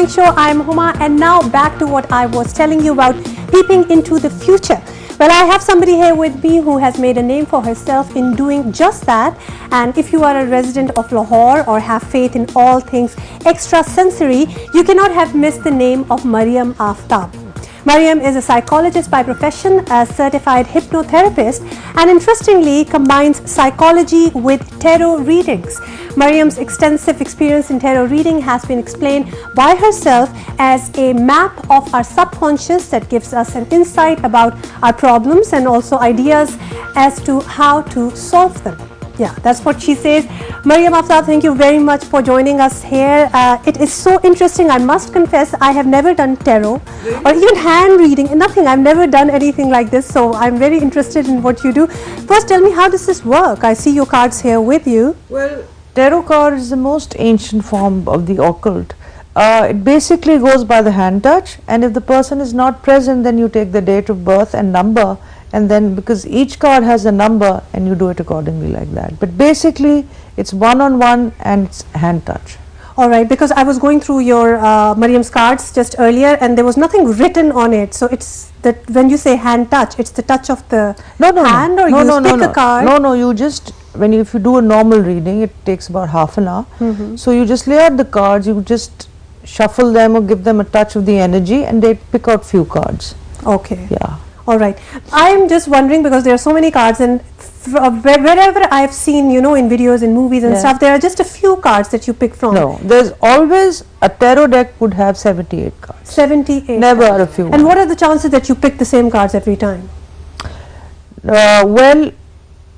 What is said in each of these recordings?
Morning Show. I'm Huma, and now back to what I was telling you about peeping into the future. Well, I have somebody here with me who has made a name for herself in doing just that. And if you are a resident of Lahore or have faith in all things extrasensory, you cannot have missed the name of Mariam Aftab. Mariam is a psychologist by profession, a certified hypnotherapist, and interestingly combines psychology with tarot readings. Mariam's extensive experience in tarot reading has been explained by herself as a map of our subconscious that gives us an insight about our problems and also ideas as to how to solve them. Yeah, that's what she says. Mariam Aftab, thank you very much for joining us here. It is so interesting. I must confess, I have never done tarot or even hand reading, nothing. I've never done anything like this, so I'm very interested in what you do. First, tell me, how does this work? I see your cards here with you. Well, tarot card is the most ancient form of the occult. It basically goes by the hand touch, and if the person is not present, then you take the date of birth and number, and then because each card has a number and you do it accordingly like that. But basically it's one-on-one and it's hand touch. Alright, because I was going through your Mariam's cards just earlier and there was nothing written on it. So it's that when you say hand touch, it's the touch of the hand, or you pick a card? No, you just, if you do a normal reading, it takes about half an hour. So you just lay out the cards, you just shuffle them or give them a touch of the energy, and they pick out few cards. Okay. Yeah. Alright, I am just wondering, because there are so many cards, and wherever I've seen, in videos and movies and stuff, there are just a few cards that you pick from. No, there's always a tarot deck would have 78 cards. 78? Never a few. And what are the chances that you pick the same cards every time? Well,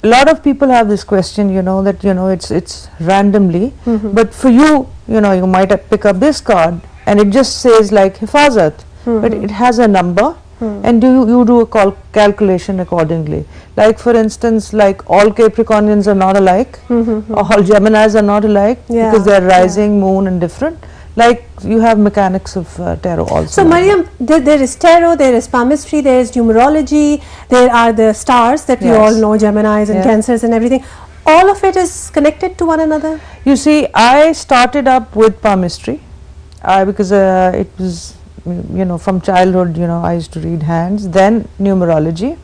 a lot of people have this question, that it's randomly, but for you, you might pick up this card and it just says like Hifazat, but it has a number. And you do a calculation accordingly. Like for instance, like all Capricornians are not alike, all Geminis are not alike, because they are rising, moon and different. Like you have mechanics of tarot also. So Mariam, there is tarot, there is palmistry, there is numerology, there are the stars that we all know, Geminis and Cancers and everything. All of it is connected to one another? You see, I started up with palmistry because it was, from childhood, I used to read hands, then numerology,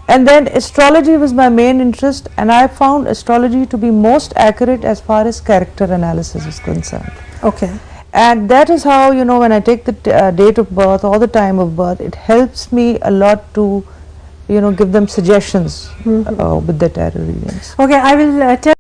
and then astrology was my main interest, and I found astrology to be most accurate as far as character analysis is concerned. Okay. And that is how, when I take the date of birth or the time of birth, it helps me a lot to, give them suggestions with the tarot readings. Okay, I will tell